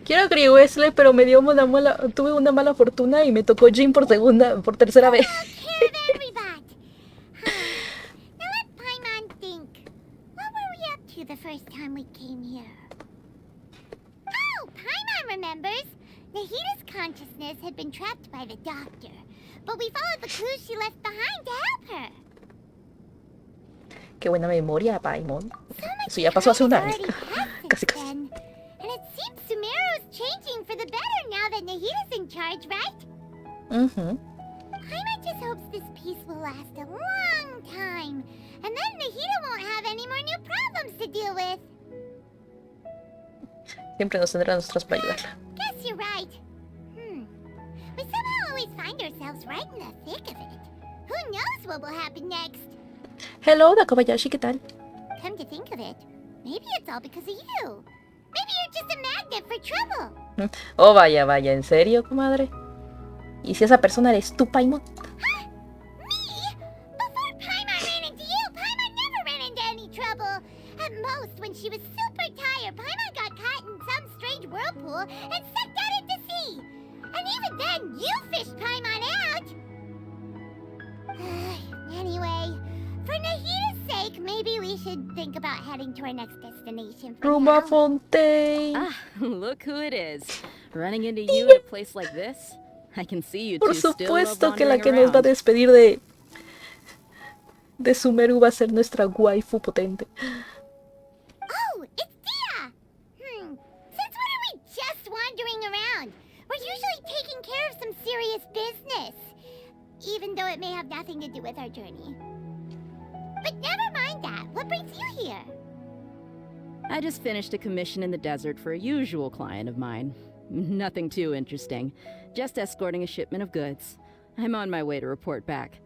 Quiero Wesley, pero me dio tuve una mala fortuna y me tocó Jin por tercera vez. The first time we came here. Oh, Paimon remembers. Nahita's consciousness had been trapped by the doctor, but we followed the clues she left behind to help her. Qué buena memoria, Paimon. Eso ya pasó hace un año. Casi. And it seems Sumeru's changing for the better now that Nahita's in charge, right? Paimon just hopes this peace will last a long time, and then Nahita won't have any more new problems to deal with. Siempre nos tendrá nosotros para ayudarla. Guess you're right. We somehow always find ourselves right in the thick of it. Who knows what will happen next? Hello, Kobayashi, ¿qué tal? Come to think of it, maybe it's all because of you. Maybe you're just a magnet for trouble. Oh, vaya, ¿en serio, comadre? ¿Y si esa persona eres tú, Paimon? Huh? Me? Before Paimon ran into you, Paimon never ran into any trouble. At most, when she was super tired, Paimon got caught in some strange whirlpool and sucked out into sea. And even then, you fished Paimon out. Anyway, for Nahita's sake, maybe we should think about heading to our next destination for Ruma now. Fontaine. Ah, look who it is. Running into you at a place like this? I can see you Por two still supuesto love que la wandering que nos va a around. despedir de Sumeru va a ser nuestra waifu potente. Oh, it's Dia! Since when are we just wandering around? We're usually taking care of some serious business. Even though it may have nothing to do with our journey. But never mind that. What brings you here? I just finished a commission in the desert for a usual client of mine. Nothing too interesting. Just escorting a shipment of goods. I'm on my way to report back.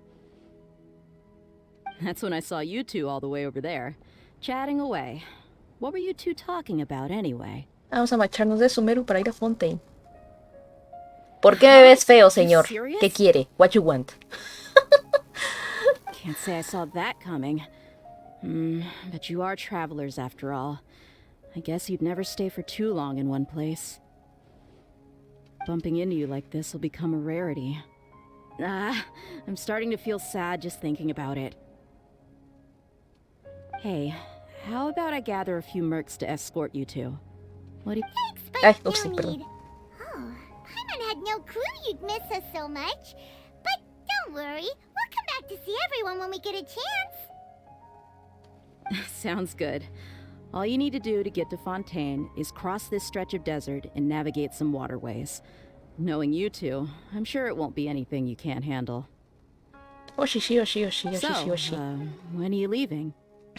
That's when I saw you two all the way over there, chatting away. What were you two talking about anyway? Vamos a marcharnos de Sumeru para ir a Fontaine. ¿Por qué me ves feo, señor? ¿Qué quiere? What you want? Can't say I saw that coming. But you are travelers after all. I guess you'd never stay for too long in one place. Bumping into you like this will become a rarity. I'm starting to feel sad just thinking about it. Hey, how about I gather a few mercs to escort you two? What do you... Thanks, but Ay, no upsie, perdón. need. Oh, Paimon had no clue you'd miss us so much. But don't worry, we'll come back to see everyone when we get a chance. Sounds good. All you need to do to get to Fontaine is cross this stretch of desert and navigate some waterways. Knowing you two, I'm sure it won't be anything you can't handle. Oshi. When are you leaving?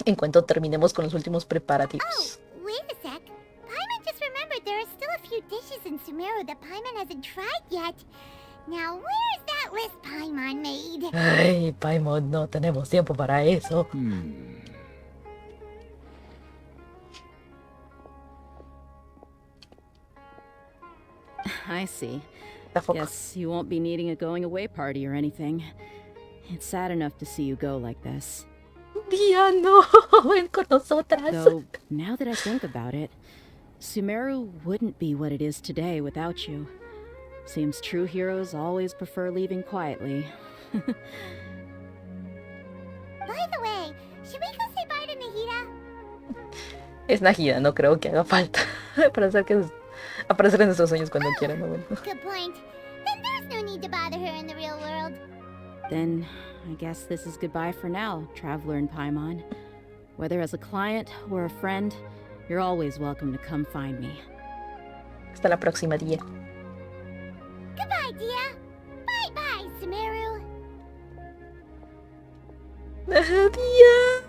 En cuanto terminemos con los últimos preparativos. Oh, wait a sec. Paimon just remembered there are still a few dishes in Sumeru that Paimon hasn't tried yet. Now, where's that list Paimon made? Ay, Paimon, no tenemos tiempo para eso. I see. Tampoco. Guess you won't be needing a going away party or anything. It's sad enough to see you go like this. Dia, no, ven con nosotras. Though, now that I think about it, Sumeru wouldn't be what it is today without you. Seems true heroes always prefer leaving quietly. By the way, should we go say bye to Nahita? Es Nahida, no creo que haga falta para aparecer en nuestros sueños cuando quieran. ¿No? Bueno. Good point. Then there's no need to bother her in the real world. Then, I guess this is goodbye for now, Traveler in Paimon. Whether as a client or a friend, you're always welcome to come find me. Hasta la próxima, Dia. Goodbye, Dia. Bye-bye, Sumeru. Dia.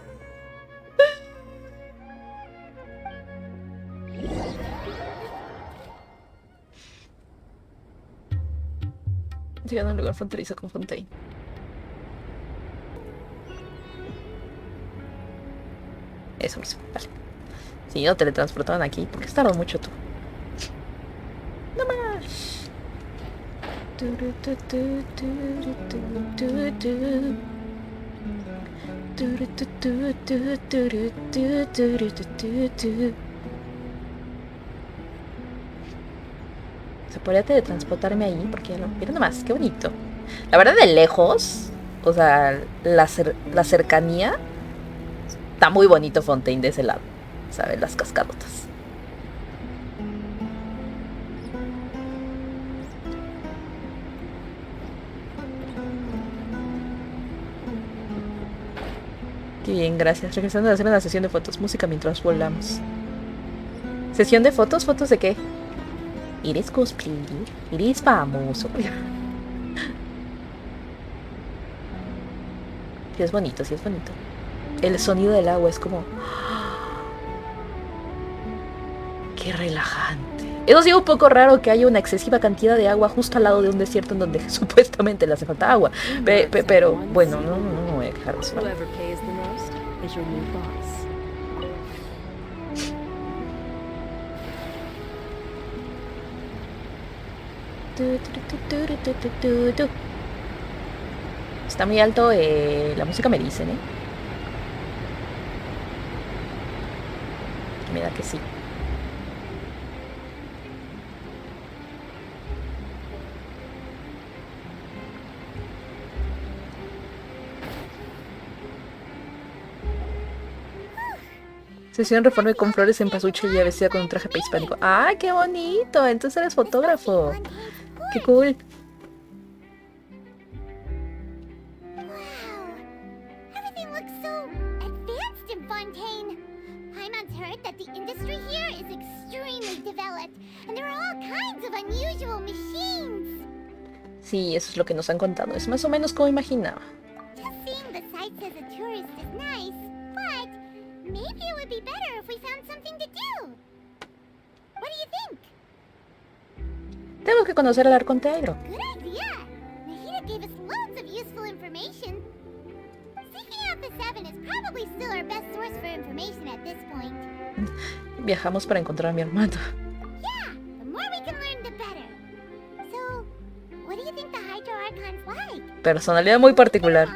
Llegando a un lugar fronterizo con Fontaine. Eso mismo, vale. Si no teletransportaban aquí, porque has tardado mucho tú. No más. Podría teletransportarme ahí porque ya lo... Mira nomás, qué bonito. La verdad, de lejos, o sea, la cercanía, está muy bonito Fontaine de ese lado. ¿Sabes? Las cascadotas. Qué bien, gracias. Regresando a hacer una sesión de fotos. Música mientras volamos. ¿Sesión de fotos? ¿Fotos de qué? ¿Eres cosplay? ¿Eres famoso? Sí es bonito, sí es bonito. El sonido del agua es como... ¡Qué relajante! Eso sí, un poco raro que haya una excesiva cantidad de agua justo al lado de un desierto en donde supuestamente le hace falta agua. Pero, bueno, no me voy a dejar de eso. Está muy alto, la música me dicen, ¿eh? Me da que sí. Sesión reforme con flores en pasuche y vestida con un traje prehispánico. ¡Ah, qué bonito! Entonces eres fotógrafo. ¡Qué cool! Sí, eso es lo que nos han contado. Es más o menos como imaginaba. Tengo que conocer al arconte. Viajamos para encontrar a mi hermano. Personalidad muy particular.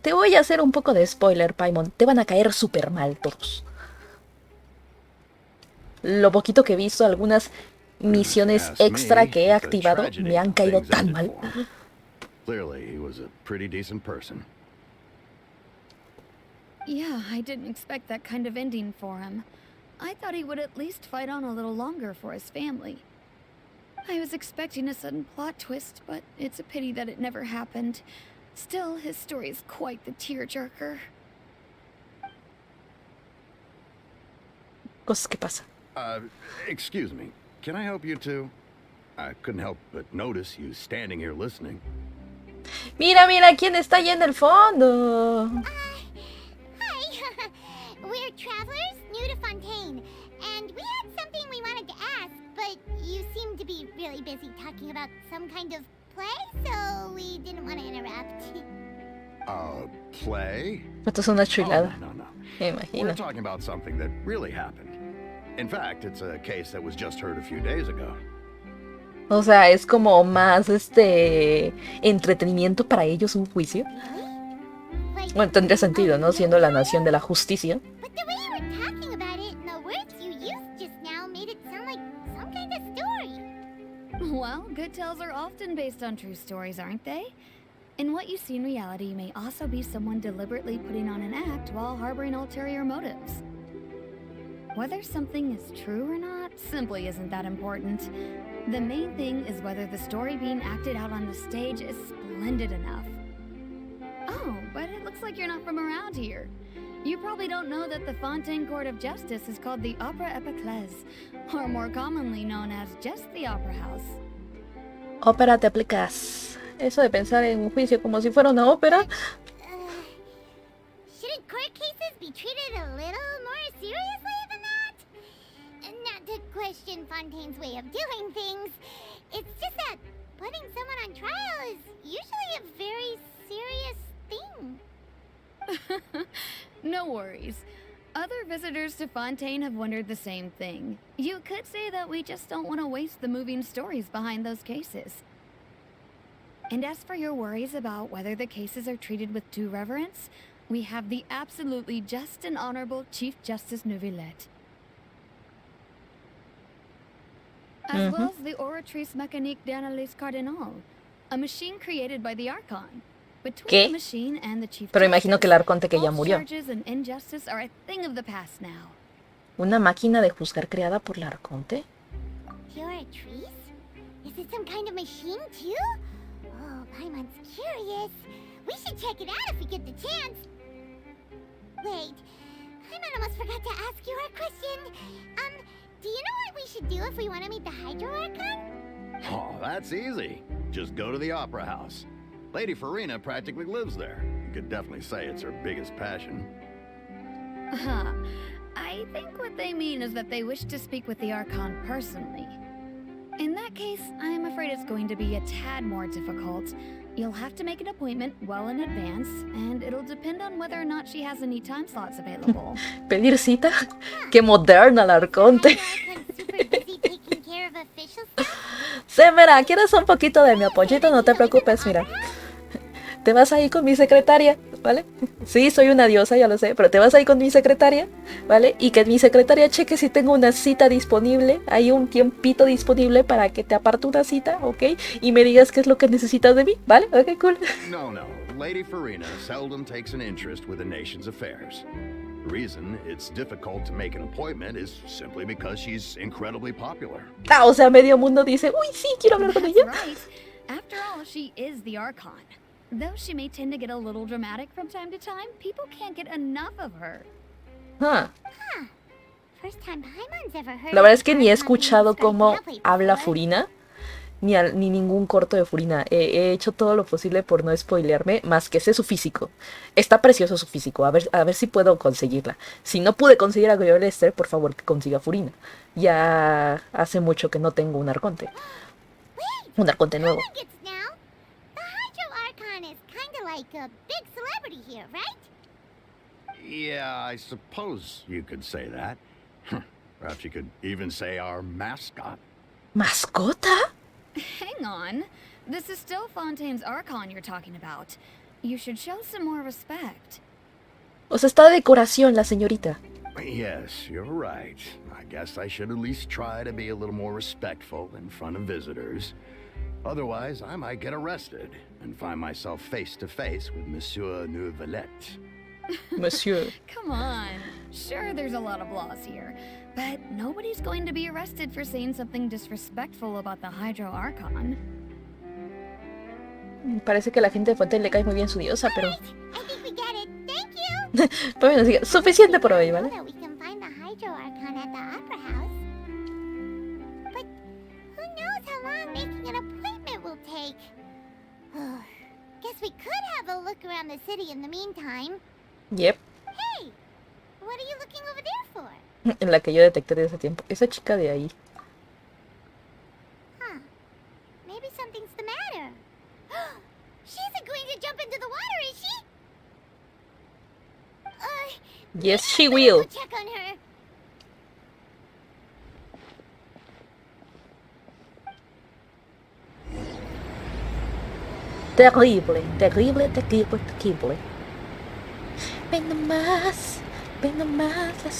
Te voy a hacer un poco de spoiler, Paimon. Te van a caer súper mal todos. Lo poquito que he visto, algunas misiones extra que he activado, me han caído tan mal. Yeah, I didn't expect that kind of ending for him. I thought he would at least fight on a little longer for his family. I was expecting a sudden plot twist, but it's a pity that it never happened. Still, his story is quite the tearjerker. Cosas que pasan. Excuse me. Can I help you too? I couldn't help but notice you standing here listening. Mira, mira quién está allá en el fondo. Hi. We're travelers new to Fontaine, and we had something we wanted to ask, but you seem to be really busy talking about some kind of play, so we didn't want to interrupt. Play? Esto es una chulada. Oh, no. Me imagino. We're talking about something that really happened. In fact, it's a case that was just heard a few days ago. O sea, es como más entretenimiento para ellos un juicio. Bueno, tendría sentido, ¿no? Siendo la nación de la justicia. Well, good tales are often based on true stories, aren't they? And what you see in reality may also be someone deliberately putting on an act while harboring ulterior motives. Whether something is true or not simply isn't that important. The main thing is whether the story being acted out on the stage is splendid enough. Oh, but it looks like you're not from around here. You probably don't know that the Fontaine Court of Justice is called the Opera Epiclese, or more commonly known as just the Opera House. Ópera te aplicas. Eso de pensar en un juicio como si fuera una ópera. Shouldn't court cases be treated a little more seriously than that? Not to question Fontaine's way of doing things. It's just that putting someone on trial is usually a very serious thing. No worries. Other visitors to Fontaine have wondered the same thing. You could say that we just don't want to waste the moving stories behind those cases. And as for your worries about whether the cases are treated with due reverence, we have the absolutely just and honorable Chief Justice Neuvillette. As well as the Oratrice Mécanique d'Analyse Cardinal, a machine created by the Archon. Between ¿Qué? the machine and the Chief Pero imagino que el arconte que ya false murió. charges and injustice are a thing of the past now. ¿Una máquina de juzgar creada por la arconte? You're a trees? Is it some kind of machine too? Oh, Paimon's curious. We should check it out if we get the chance. Wait, Paimon almost forgot to ask you our question. Do you know what we should do if we want to meet the Hydro Archon? Oh, that's easy. Just go to the Opera House. Lady Farina practically lives there. You could definitely say it's her biggest passion. Huh. I think what they mean is that they wish to speak with the Archon personally. In that case, I am afraid it's going to be a tad more difficult. You'll have to make an appointment well in advance, and it'll depend on whether or not she has any time slots available. ¿Pedir cita? ¡Qué moderna la arconte! Archon's super busy taking care of official stuff. Sí, mira, ¿quieres un poquito de mi apoyito? No te preocupes, mira. Te vas ahí con mi secretaria, ¿vale? Sí, soy una diosa, ya lo sé, pero te vas ahí con mi secretaria, ¿vale? Y que mi secretaria cheque si tengo una cita disponible, hay un tiempito disponible para que te aparte una cita, ¿ok? Y me digas qué es lo que necesitas de mí, ¿vale? Ok, cool. No. Lady Farina seldom takes an interest with the nation's affairs. The reason it's difficult to make an appointment is simply because she's incredibly popular. Ah, o sea, medio mundo dice, uy, sí, quiero hablar con That's ella. right. After all, she is the Archon. Though she may tend to get a little dramatic from time to time, people can't get enough of her. Ah, First time Paimon's ever heard la verdad es of que ni he Archon being escuchado described cómo that way habla before. Furina, ni ningún corto de Furina. He hecho todo lo posible por no spoilearme, más que sé su físico. Está precioso su físico, a ver si puedo conseguirla. Si no pude conseguir a Goyo Lester, por favor que consiga Furina. Ya hace mucho que no tengo un arconte. Un arconte nuevo. Paimon gets now. The Hydro Archon is kinda like a big celebrity here, right? Yeah, I suppose you could say that. Perhaps you could even say our mascot. ¿Mascota? Hang on. This is still Fontaine's Archon you're talking about. You should show some more respect. O sea, está de decoración la señorita. Yes, you're right. I guess I should at least try to be a little more respectful in front of visitors. Otherwise, I might get arrested and find myself face to face with Monsieur Neuvillette. Monsieur. Come on. Sure, there's a lot of laws here, but nobody's going to be arrested for saying something disrespectful about the Hydro Archon. Parece que a la gente de Fontaine le cae muy bien su diosa, pero... I think we get it. Thank you. Pues bueno, sigue. Suficiente por hoy, Know ¿vale? that we can find the Hydro Archon at the Opera House. But who knows how long making an appointment will take? Guess we could have a look around the city in the meantime. Yep. Hey, what are you looking over there for? En la que yo detecté desde hace tiempo. Esa chica de ahí. Huh. Maybe something's the matter. She isn't going to jump into the water, is she? Yes, she Better will. go check on her. Terrible, terrible, terrible, terrible. Ven nomás, la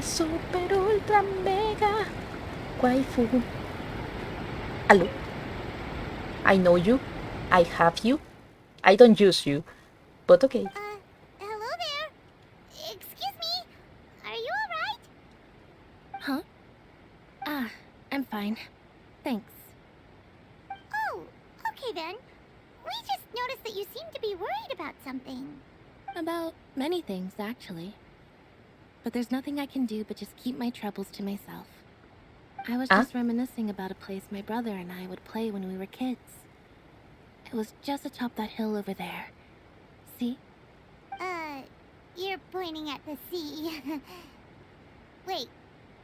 super ultra mega waifu. Hello. I know you, I have you, I don't use you, but okay. Hello there. Excuse me. Are you alright? Huh? I'm fine. Thanks. Oh, okay then. We just noticed that you seem to be worried about something. About many things, actually. But there's nothing I can do but just keep my troubles to myself. I was just reminiscing about a place my brother and I would play when we were kids. It was just atop that hill over there. See? You're pointing at the sea. Wait,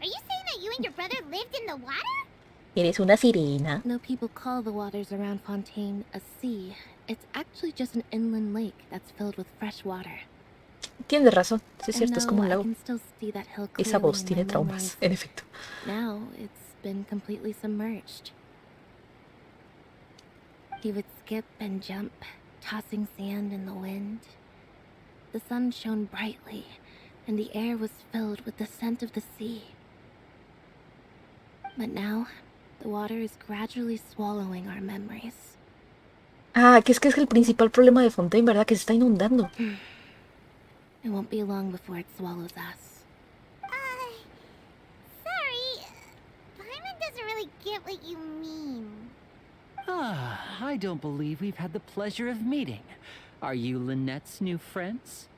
are you saying that you and your brother lived in the water? Eres una sirena. No people call the waters around Fontaine a sea. It's actually just an inland lake that's filled with fresh water. Tienes razón. Sí, es And cierto, es como though un I lago. can still see that hill Esa clearly voz in tiene my traumas, memories, en efecto. now it's been completely submerged. He would skip and jump, tossing sand in the wind. The sun shone brightly, and the air was filled with the scent of the sea. But now, the water is gradually swallowing our memories. Ah, que es el principal problema de Fontaine, ¿verdad? Que se está inundando. It won't be long before it swallows us. Sorry. Paimon doesn't really get what you mean. Ah, I don't believe we've had the pleasure of meeting. Are you Lynette's new friends?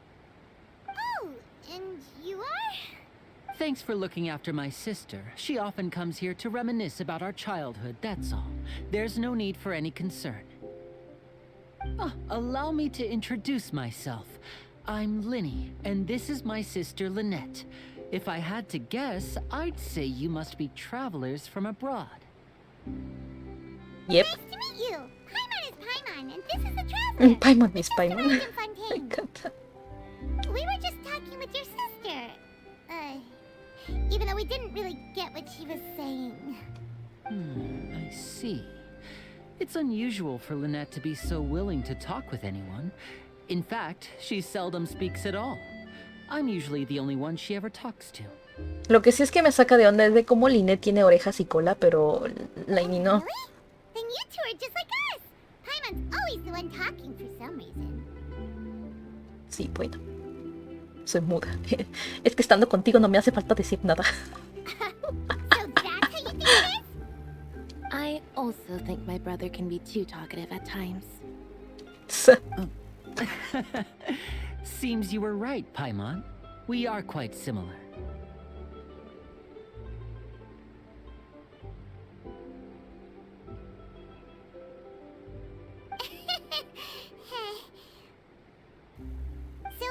Oh, and you are? Thanks for looking after my sister. She often comes here to reminisce about our childhood, that's all. There's no need for any concern. Allow me to introduce myself. I'm Linny, and this is my sister Lynette. If I had to guess, I'd say you must be travelers from abroad. Yep. Nice to meet you. Paimon is Paimon, and this is the traveler. Paimon is Just Paimon. arrived in Me Fontaine. encanta. We were just talking with your sister. Even though we didn't really get what she was saying. I see. It's unusual for Lynette to be so willing to talk with anyone. In fact, she seldom speaks at all. I'm usually the only one she ever talks to. Lo que sí es que me saca de onda es de cómo Lynette tiene orejas y cola, pero Lainey no. Really? Then you two are just like us. Paimon's always the one talking for some reason. Sí, bueno. Soy muda. Es que estando contigo no me hace falta decir nada. So that's how you think it is? I also think my brother can be too talkative at times. Seems you were right, Paimon. We are quite similar. So,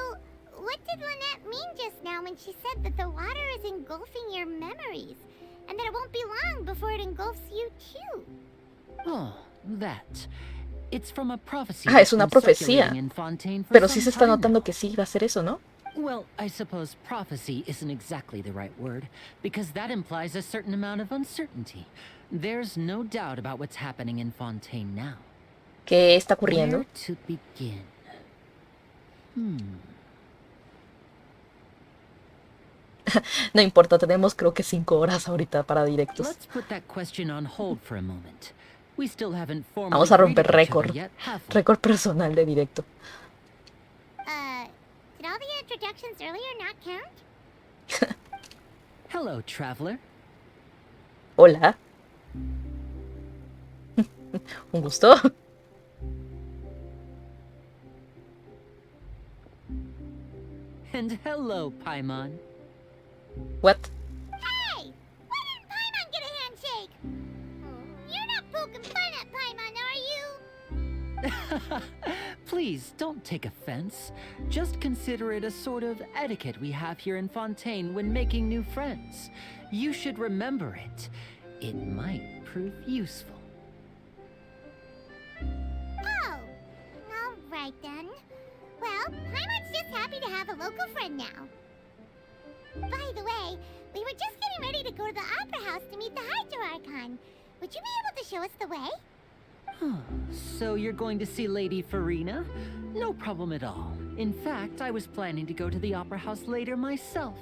what did Lynette mean just now when she said that the water is engulfing your memories? And that it won't be long before it engulfs you too? Oh, that. It's from a prophecy. Ah, es una that's been profecía. circulating in Fontaine for Pero sí some se está time notando now. que sí va a ser eso, ¿no? Well, I suppose prophecy isn't exactly the right word, because that implies a certain amount of uncertainty. There's no doubt about what's happening in Fontaine now. ¿Qué está ocurriendo? Where to begin? No importa, tenemos creo que 5 horas ahorita para directos. Let's put that question on hold for a moment. We still haven't formally Vamos a romper greeted each other récord. yet, have we? Récord personal de directo. Did all the introductions earlier not count? Hello, traveler. Hola. Un gusto. And hello, Paimon. What? Hey! Why didn't Paimon get a handshake? You're not poking fun at Paimon, are you? Please, don't take offense. Just consider it a sort of etiquette we have here in Fontaine when making new friends. You should remember it. It might prove useful. Oh, all right then. Well, Paimon's just happy to have a local friend now. By the way, we were just getting ready to go to the Opera House to meet the Hydro Archon. Would you be able to show us the way? So you're going to see Lady Farina? No problem at all. In fact, I was planning to go to the Opera House later myself.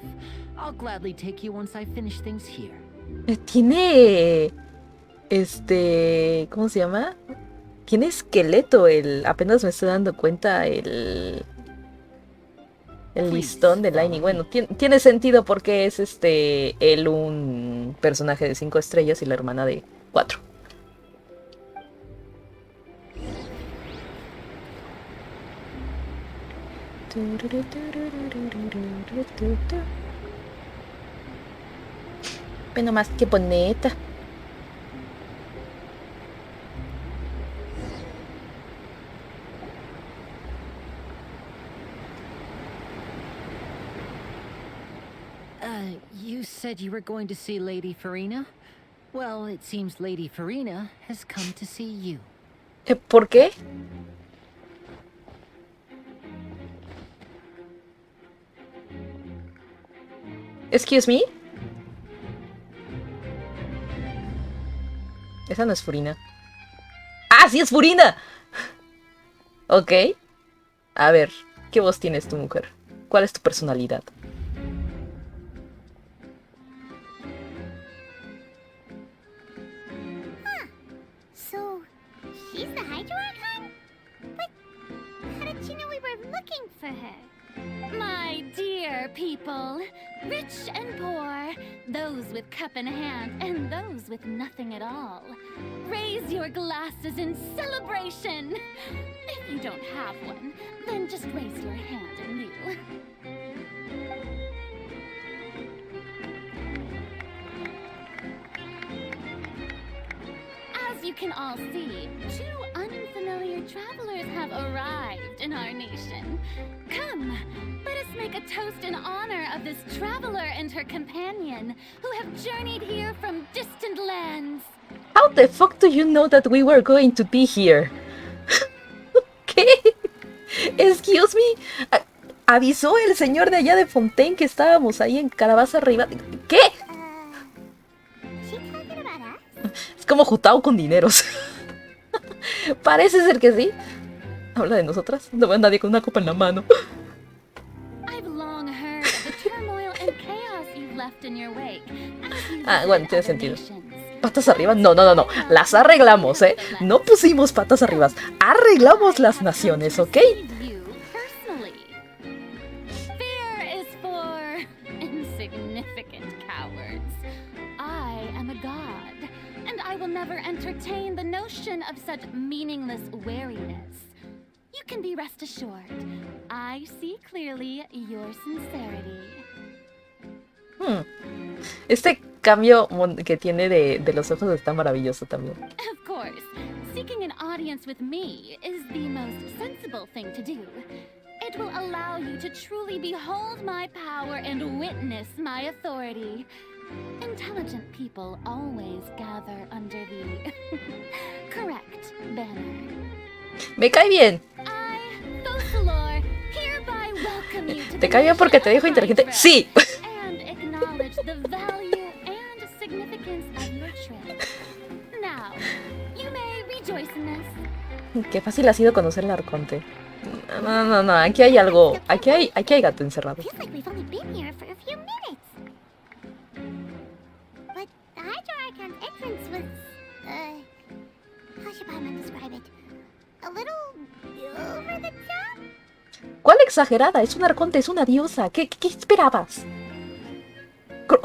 I'll gladly take you once I finish things here. Tiene... ¿Cómo se llama? Tiene esqueleto apenas me estoy dando cuenta el listón de Lightning. Bueno, tiene sentido porque es él un personaje de 5 estrellas y la hermana de 4. Ve nomás, qué bonita. You said you were going to see Lady Farina? Well, it seems Lady Farina has come to see you. ¿Por qué? Excuse me. Esa no es Furina. ¡Ah, sí es Furina! Ok. A ver, ¿qué voz tienes tu mujer? ¿Cuál es tu personalidad? So, she's the Hydro Archon? But how did she know we were looking for her? My dear people, rich and poor, those with cup in hand and those with nothing at all, raise your glasses in celebration. If you don't have one, then just raise your hand in lieu. As you can all see, two unfamiliar travelers have arrived in our nation. Come, let us make a toast in honor of this traveler and her companion, who have journeyed here from distant lands. How the fuck do you know that we were going to be here? ¿Qué? Excuse me. Avisó el señor de allá de Fontaine que estábamos ahí en Calabaza arriba. ¿Qué? She talking about us? Es como Jutao con dineros. Parece ser que sí. Habla de nosotras. No veo a nadie con una copa en la mano. I've long heard of the turmoil and chaos you've left in your wake. Ah, bueno, tiene sentido. ¿Patas arriba? No, no, no, no. Las arreglamos, ¿eh? No pusimos patas arriba. Arreglamos las naciones, ¿ok? You personally. Fear is for insignificant cowards. I am a god, and I will never entertain the notion of such meaningless wariness. You can be rest assured. I see clearly your sincerity. Este cambio que tiene de los ojos está maravilloso también. Of course, seeking an audience with me is the most sensible thing to do. It will allow you to truly behold my power and witness my authority. Intelligent people always gather under the correct banner. Me cae bien. I, Fosalor, hereby welcome you to ¿Te cae bien porque te dijo inteligente? Sí. and acknowledge the value and significance of your trip. Now, you may rejoice in this. Qué fácil ha sido conocer la arconte. No, no, no, aquí hay algo. Aquí hay gato encerrado. Feels like we've only been here for a few minutes. But the Hydro Archon's entrance was, how should I describe it? A little over the top? ¿Cuál exagerada? Es una arconte, es una diosa. ¿Qué esperabas?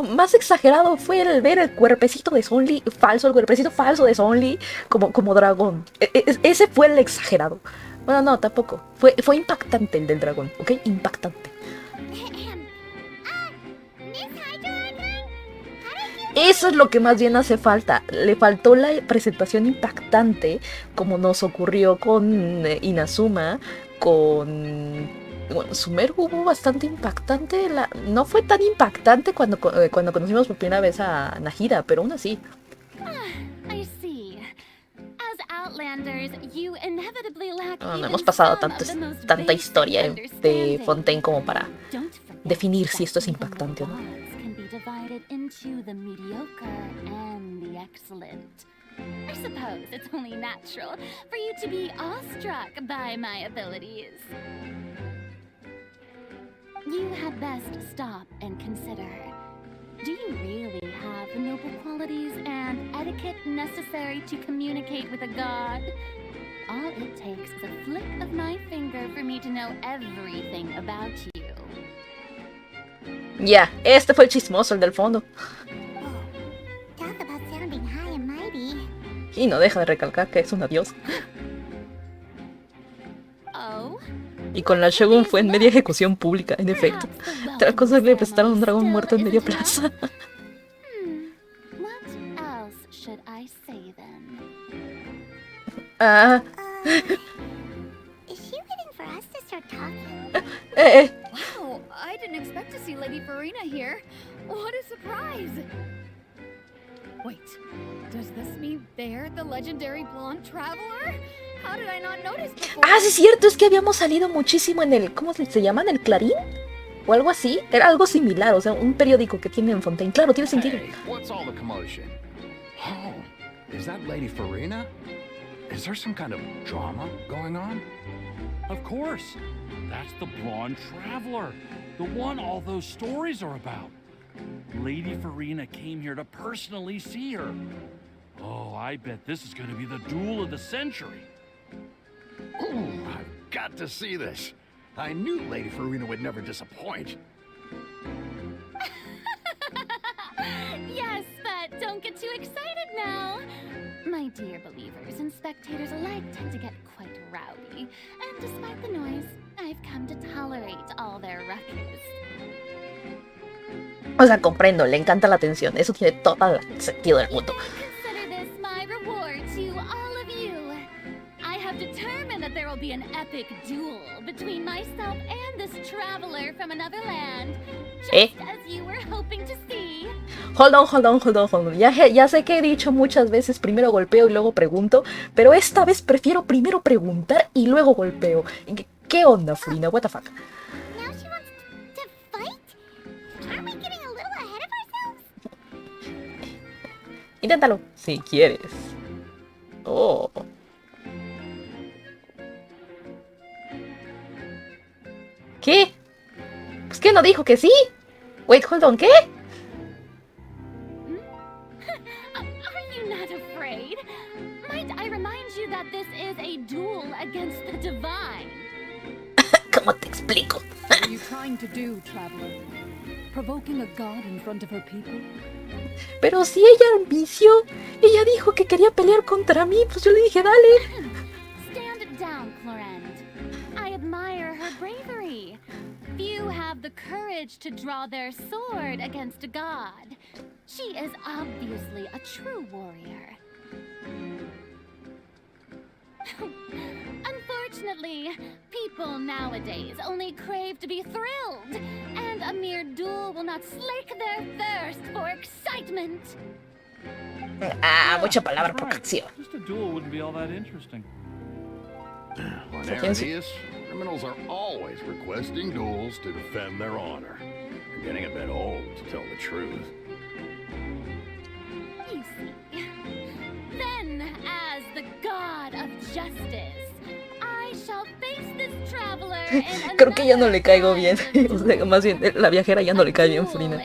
Más exagerado fue el ver el cuerpecito de Sonli falso, el cuerpecito falso de Sonli como dragón. Ese fue el exagerado. Bueno, no, tampoco. Fue impactante el del dragón, ¿ok? Impactante. Miss Hydro Archon? Eso es lo que más bien hace falta. Le faltó la presentación impactante, como nos ocurrió con Inazuma, con... Bueno, Sumeru hubo bastante impactante. No fue tan impactante cuando conocimos por primera vez a Nahida, pero aún así. I see. As Outlanders, you inevitably lack No even hemos pasado some of the most tanta basic historia de understanding. Fontaine como para Don't forget definir si that esto es even impactante o no. gods can be divided into the mediocre and the excellent. I suppose it's only natural for you to be awestruck by my abilities. You had best stop and consider. Do you really have the noble qualities and etiquette necessary to communicate with a god? All it takes is a flick of my finger for me to know everything about you. Ya, este fue el chismoso, el del fondo. Oh, talk about sounding high and mighty. Y no deja de recalcar que es una diosa. Oh? Y con la Shogun fue en media ejecución pública, en efecto. Otra cosa le prestaron a un dragón muerto en media plaza. What else should I say then? Ah, Is she waiting for us to start talking? Wow, I didn't expect to see Lady Farina here. What a surprise! Wait, does this mean they're the legendary blonde traveler? How did I not notice before? sí es cierto, es que habíamos salido muchísimo en el... ¿Cómo se llama? ¿En el Clarín? o algo así. Era algo similar, o sea, un periódico que tiene en Fontaine. Claro, tiene sentido. Hey, what's all the commotion? Oh, is that Lady Farina? Is there some kind of drama going on? Of course. That's the blonde traveler. The one all those stories are about. Lady Farina came here to personally see her. Oh, I bet this is going to be the duel of the century. Ooh, I've got to see this. I knew Lady Farina would never disappoint. Yes, but don't get too excited now. My dear believers and spectators alike tend to get quite rowdy, and despite the noise, I've come to tolerate all their ruckus. O sea, comprendo, le encanta la atención. Eso tiene todo el sentido del mundo. Consider this my reward to all of you. I have determined that there will be an epic duel between myself and this traveler from another land, just as you were hoping to see. Hold on. Ya sé que he dicho muchas veces primero golpeo y luego pregunto, pero esta vez prefiero primero preguntar y luego golpeo. ¿Qué onda, Farina? What the fuck? Now she wants to fight? Aren't we getting a little ahead of ourselves? Inténtalo, si quieres. Oh. ¿Qué? Pues que no dijo que sí. Wait, hold on, ¿qué? Are you not afraid? Might I remind you that this is a duel against the divine? ¿Cómo te explico? What are you trying to do, traveler? Provoking a god in front of her people? Pero si ella ambició, ella dijo que quería pelear contra mí, pues yo le dije, dale. Stand down, Clorend. I admire her bravery. Few have the courage to draw their sword against a god. She is obviously a true warrior. Unfortunately, people nowadays only crave to be thrilled, and a mere duel will not slake their thirst for excitement. Mucha palabra por acción. Just a duel wouldn't be all that interesting. On Aranius, criminals are always requesting duels to defend their honor. You're getting a bit old, to tell the truth. You see, then as the god of justice, I shall face this traveler in Creo que ya no le caigo bien. O sea, más bien, la viajera ya no le cae bien, Farina.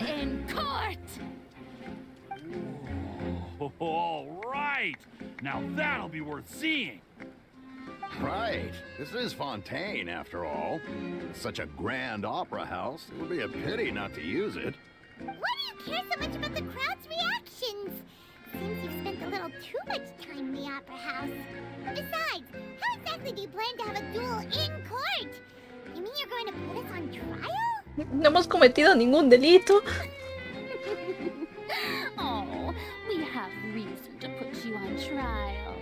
All right. Now that'll be worth seeing. Right. This is Fontaine, after all. It's such a grand opera house. It would be a pity not to use it. Why do you care so much about the crowd's reactions? Seems you've spent a little too much time in the opera house. Besides, how exactly do you plan to have a duel in court? You mean you're going to put us on trial? No hemos cometido ningún delito. Oh, we have reason to put you on trial.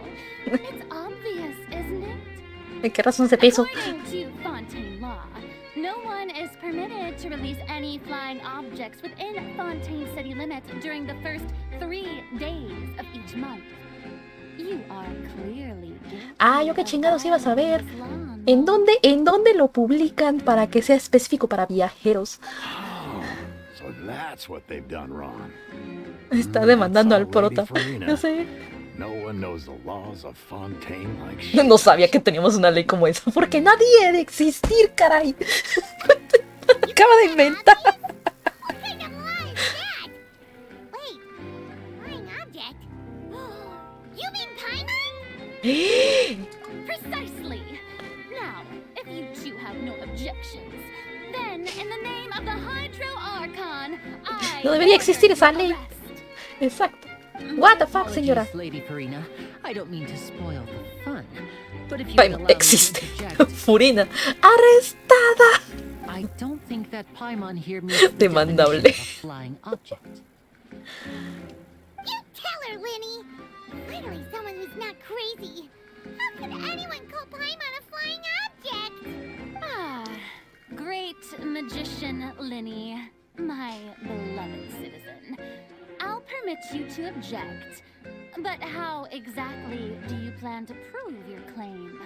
It's obvious, isn't it? ¿De qué razón se te hizo? According to Fontaine law, no one is permitted to release any flying objects within Fontaine city limits during the first 3 days of each month. You are clearly guilty Yo qué chingados iba a saber. of law. ¿En dónde lo publican para que sea específico para viajeros? Oh, so that's what they've done wrong. Está demandando al Lady prota. Farina. No sé. No one knows the laws of Fontaine like she No sabía que teníamos una ley como esa. Porque nadie debe existir, caray. Acaba de inventar. What kind of law is that? Wait, flying object? You mean Paimon? Precisely. Now, if you two have no objections, then in the name of the Hydro Archon, I No debería existir esa order ley. arrest. Exacto. What the fuck, señora? Apologies, Lady Farina. I don't mean to spoil the fun, but if you would Paimon allow me to existe. interject, Farina. Arrestada. I don't think that Paimon here meets the Demandable. definition of a flying object. You tell her, Linny. Finally, someone who's not crazy. How could anyone call Paimon a flying object? Ah, great magician Linny, my beloved citizen. I'll permit you to object, but how exactly do you plan to prove your claim?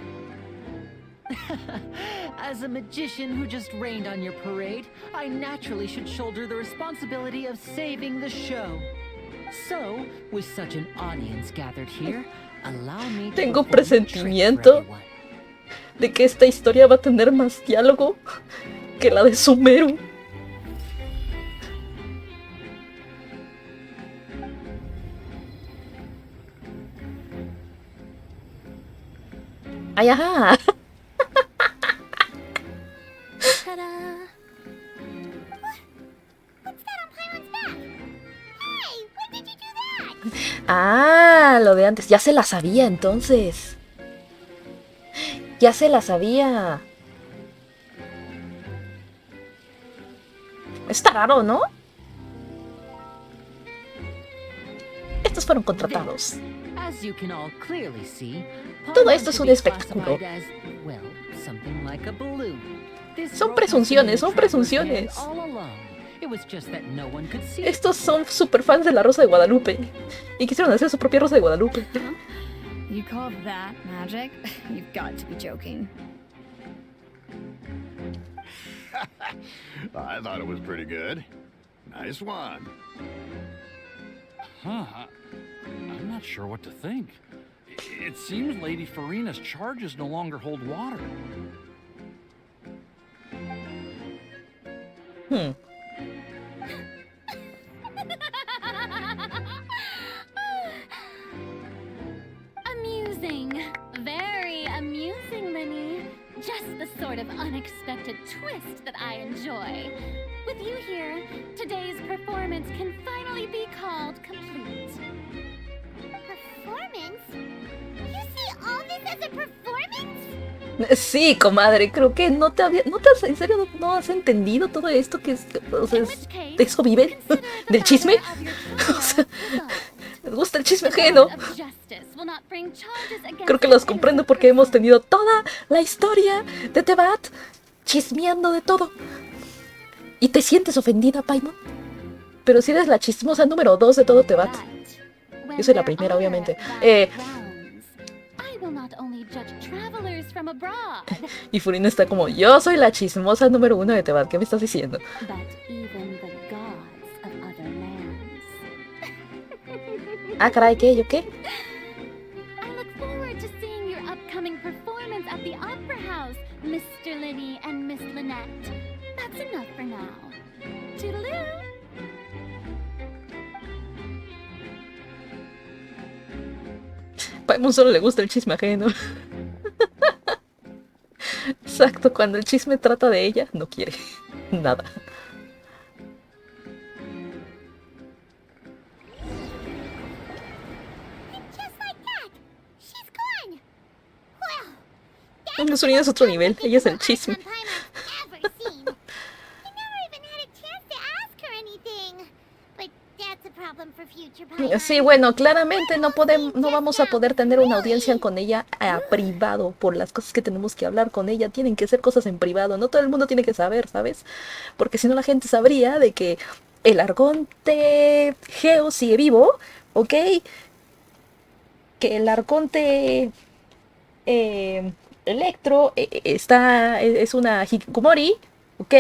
As a magician who just rained on your parade, I naturally should shoulder the responsibility of saving the show. So, with such an audience gathered here, allow me to Tengo perform a trick for presentimiento everyone. de que esta historia va a tener más diálogo que la de Sumeru. ¡Ay, ajá! Ta-da! What's that on Pyron's back? Hey, when did you do that? Ah, lo de antes. Ya se la sabía, entonces. Ya se la sabía. Está raro, ¿no? Estos fueron contratados. As you can all clearly see, Todo esto es un espectáculo. Son presunciones, son presunciones. Estos son super fans de la Rosa de Guadalupe y quisieron hacer su propia Rosa de Guadalupe. You call that magic? You've got to be joking. I thought it was pretty good. Nice one. Huh. I'm not sure what to think. It seems Lady Farina's charges no longer hold water. Amusing. Very amusing, Linny. Just the sort of unexpected twist that I enjoy. With you here, today's performance can finally be called complete. Performance? You see all this as a performance? Sí, comadre, creo que en serio no has entendido todo esto que es, o sea, de eso viven, del chisme. O sea, les gusta el chisme ajeno. Creo que los comprendo porque hemos tenido toda la historia de Tebat chismeando de todo. ¿Y te sientes ofendida, Paimon? Pero si eres la chismosa número 2 de todo Tebat. Yo soy la primera, obviamente. Y Furina está como, yo soy la chismosa número 1 de Tebat. ¿Qué me estás diciendo? Ah, caray, ¿qué? ¿Yo qué? I look forward to seeing your upcoming performance at the Opera House, Mr. Linny and Miss Lynette. That's enough for now. Toodaloo! Paimon solo le gusta el chisme ajeno. Exacto, cuando el chisme trata de ella, no quiere nada. La Surina es otro nivel, ella es el chisme. Sí, bueno, claramente no vamos a poder tener una audiencia con ella a privado por las cosas que tenemos que hablar con ella. Tienen que ser cosas en privado, no todo el mundo tiene que saber, ¿sabes? Porque si no la gente sabría de que el arconte Geo sigue vivo, ¿ok? Que el arconte Electro es una hikikomori, ¿ok?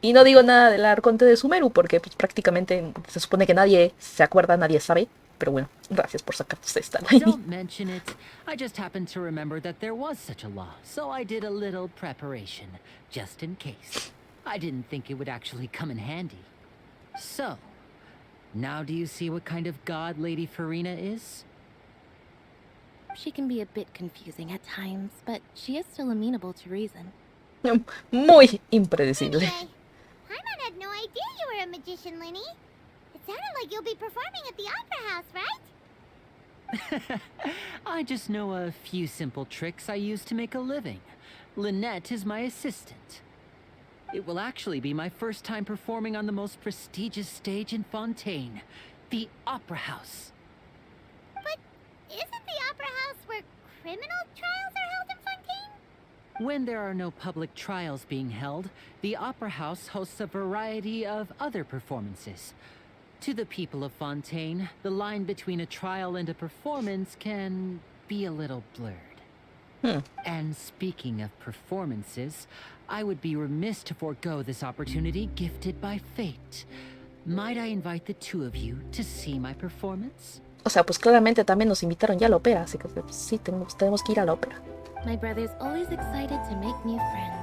Y no digo nada del arconte de Sumeru porque pues, prácticamente se supone que nadie se acuerda, nadie sabe. Pero bueno, gracias por sacar esta line. Don't mention it. I just happened to remember that there was such a law, so I did a little preparation, just in case. I didn't think it would actually come in handy. So, now do you see what kind of god Lady Farina is? She can be a bit confusing at times, but she is still amenable to reason. Muy impredecible. Paimon had no idea you were a magician, Linny. It sounded like you'll be performing at the Opera House, right? I just know a few simple tricks I use to make a living. Lynette is my assistant. It will actually be my first time performing on the most prestigious stage in Fontaine, the Opera House. But isn't the Opera House where criminal trials are held in Fontaine? When there are no public trials being held, the Opera House hosts a variety of other performances. To the people of Fontaine, the line between a trial and a performance can be a little blurred. And speaking of performances, I would be remiss to forego this opportunity gifted by fate. Might I invite the two of you to see my performance? O sea, pues claramente también nos invitaron ya a la ópera, así que sí, tenemos que ir a la ópera. My brother's always excited to make new friends.